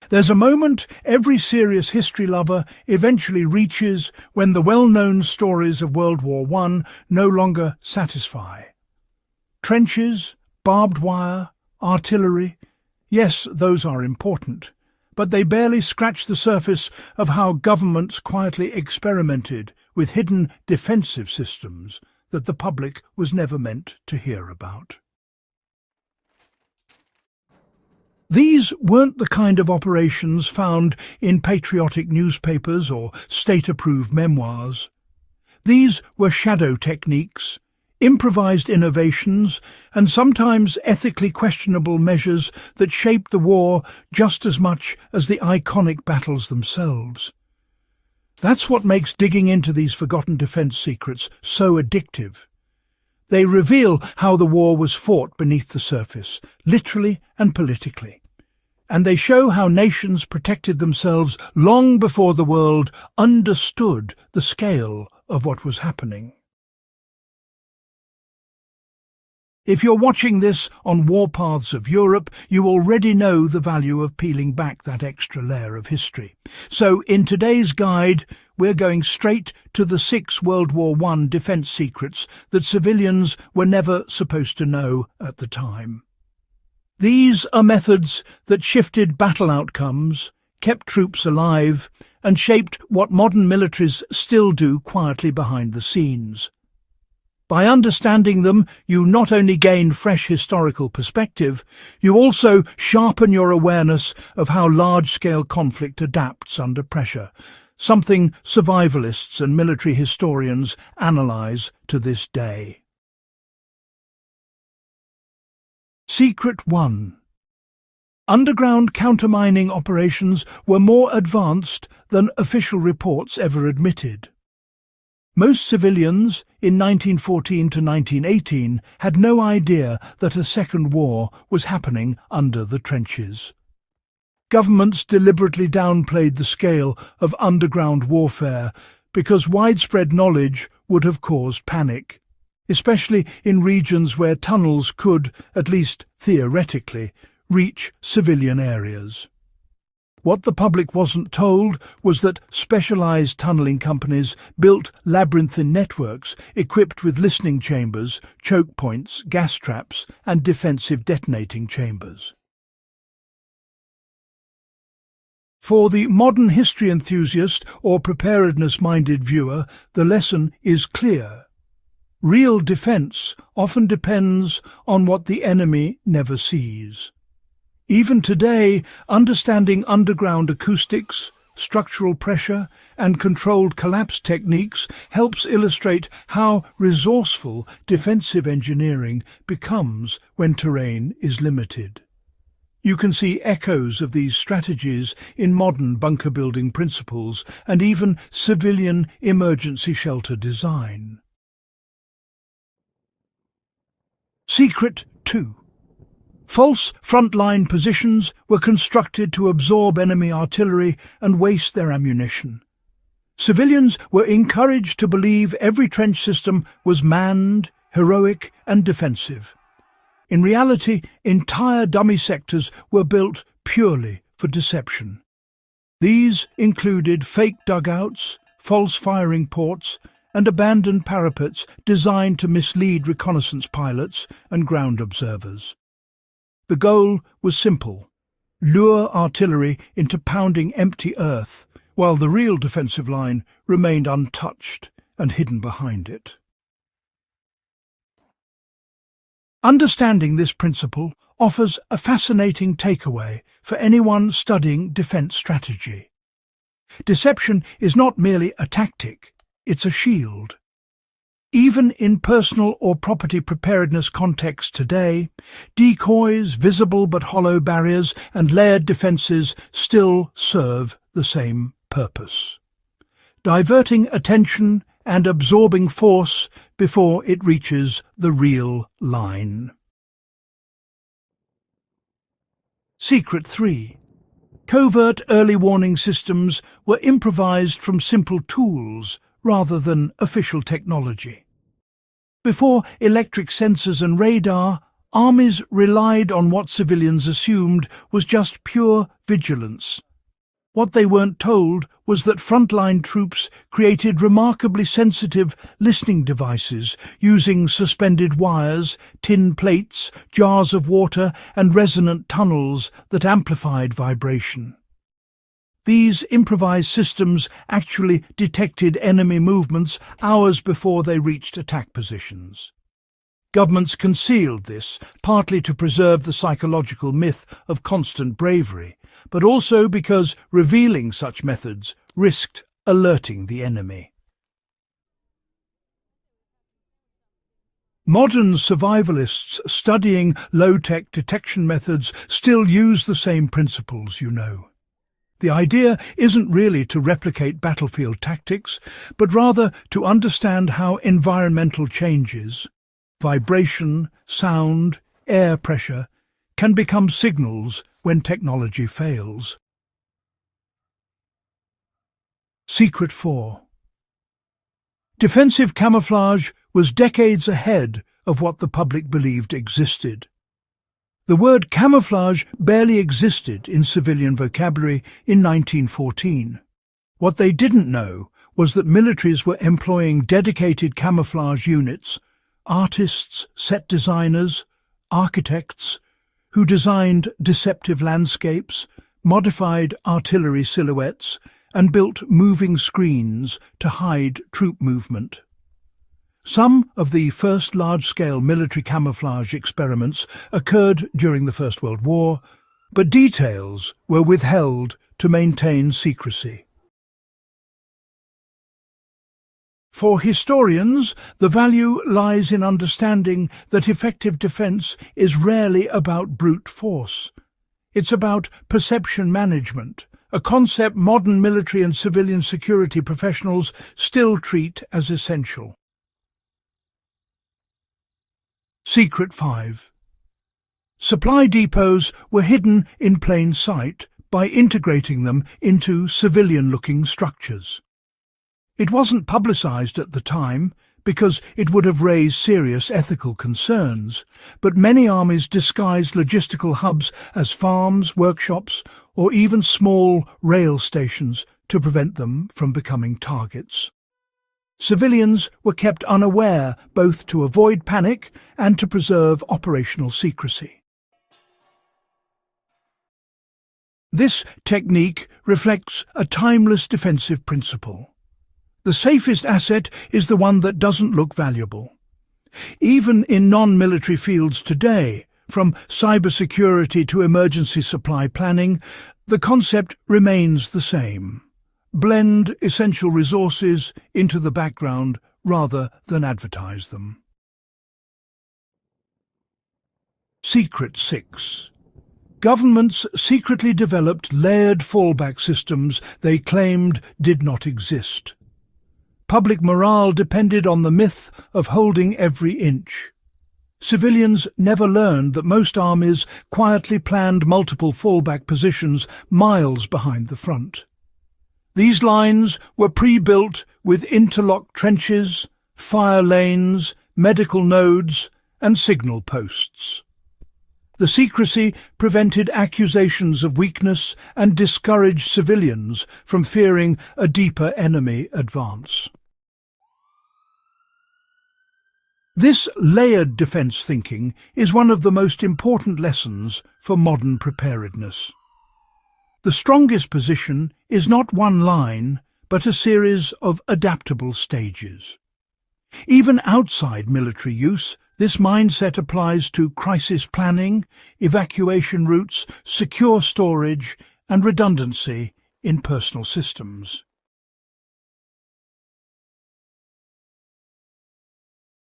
There's a moment every serious history lover eventually reaches when the well-known stories of World War I no longer satisfy. Trenches, barbed wire, artillery, yes, those are important, but they barely scratch the surface of how governments quietly experimented with hidden defensive systems that the public was never meant to hear about. These weren't the kind of operations found in patriotic newspapers or state-approved memoirs. These were shadow techniques, improvised innovations, and sometimes ethically questionable measures that shaped the war just as much as the iconic battles themselves. That's what makes digging into these forgotten defense secrets so addictive. They reveal how the war was fought beneath the surface, literally and politically. And they show how nations protected themselves long before the world understood the scale of what was happening. If you're watching this on Warpaths of Europe, you already know the value of peeling back that extra layer of history. So in today's guide, we're going straight to the 6 World War I defense secrets that civilians were never supposed to know at the time. These are methods that shifted battle outcomes, kept troops alive, and shaped what modern militaries still do quietly behind the scenes. By understanding them, you not only gain fresh historical perspective, you also sharpen your awareness of how large-scale conflict adapts under pressure, something survivalists and military historians analyze to this day. Secret 1. Underground countermining operations were more advanced than official reports ever admitted. Most civilians in 1914 to 1918 had no idea that a second war was happening under the trenches. Governments deliberately downplayed the scale of underground warfare because widespread knowledge would have caused panic, especially in regions where tunnels could, at least theoretically, reach civilian areas. What the public wasn't told was that specialized tunneling companies built labyrinthine networks equipped with listening chambers, choke points, gas traps, and defensive detonating chambers. For the modern history enthusiast or preparedness-minded viewer, the lesson is clear. Real defense often depends on what the enemy never sees. Even today, understanding underground acoustics, structural pressure, and controlled collapse techniques helps illustrate how resourceful defensive engineering becomes when terrain is limited. You can see echoes of these strategies in modern bunker-building principles and even civilian emergency shelter design. Secret 2. False front-line positions were constructed to absorb enemy artillery and waste their ammunition. Civilians were encouraged to believe every trench system was manned, heroic, and defensive. In reality, entire dummy sectors were built purely for deception. These included fake dugouts, false firing ports, and abandoned parapets designed to mislead reconnaissance pilots and ground observers. The goal was simple: lure artillery into pounding empty earth, while the real defensive line remained untouched and hidden behind it. Understanding this principle offers a fascinating takeaway for anyone studying defense strategy. Deception is not merely a tactic, it's a shield. Even in personal or property preparedness contexts today, decoys, visible but hollow barriers, and layered defences still serve the same purpose: diverting attention and absorbing force before it reaches the real line. Secret 3. Covert early warning systems were improvised from simple tools rather than official technology. Before electric sensors and radar, armies relied on what civilians assumed was just pure vigilance. What they weren't told was that frontline troops created remarkably sensitive listening devices using suspended wires, tin plates, jars of water, and resonant tunnels that amplified vibration. These improvised systems actually detected enemy movements hours before they reached attack positions. Governments concealed this, partly to preserve the psychological myth of constant bravery, but also because revealing such methods risked alerting the enemy. Modern survivalists studying low-tech detection methods still use the same principles, you know. The idea isn't really to replicate battlefield tactics, but rather to understand how environmental changes, vibration, sound, air pressure, can become signals when technology fails. Secret 4. Defensive camouflage was decades ahead of what the public believed existed. The word camouflage barely existed in civilian vocabulary in 1914. What they didn't know was that militaries were employing dedicated camouflage units, artists, set designers, architects, who designed deceptive landscapes, modified artillery silhouettes, and built moving screens to hide troop movement. Some of the first large-scale military camouflage experiments occurred during the First World War, but details were withheld to maintain secrecy. For historians, the value lies in understanding that effective defense is rarely about brute force. It's about perception management, a concept modern military and civilian security professionals still treat as essential. Secret 5. Supply depots were hidden in plain sight by integrating them into civilian-looking structures. It wasn't publicized at the time because it would have raised serious ethical concerns, but many armies disguised logistical hubs as farms, workshops, or even small rail stations to prevent them from becoming targets. Civilians were kept unaware both to avoid panic and to preserve operational secrecy. This technique reflects a timeless defensive principle. The safest asset is the one that doesn't look valuable. Even in non-military fields today, from cybersecurity to emergency supply planning, the concept remains the same. Blend essential resources into the background rather than advertise them. Secret 6. Governments secretly developed layered fallback systems they claimed did not exist. Public morale depended on the myth of holding every inch. Civilians never learned that most armies quietly planned multiple fallback positions miles behind the front. These lines were pre-built with interlocked trenches, fire lanes, medical nodes, and signal posts. The secrecy prevented accusations of weakness and discouraged civilians from fearing a deeper enemy advance. This layered defense thinking is one of the most important lessons for modern preparedness. The strongest position is not one line, but a series of adaptable stages. Even outside military use, this mindset applies to crisis planning, evacuation routes, secure storage, and redundancy in personal systems.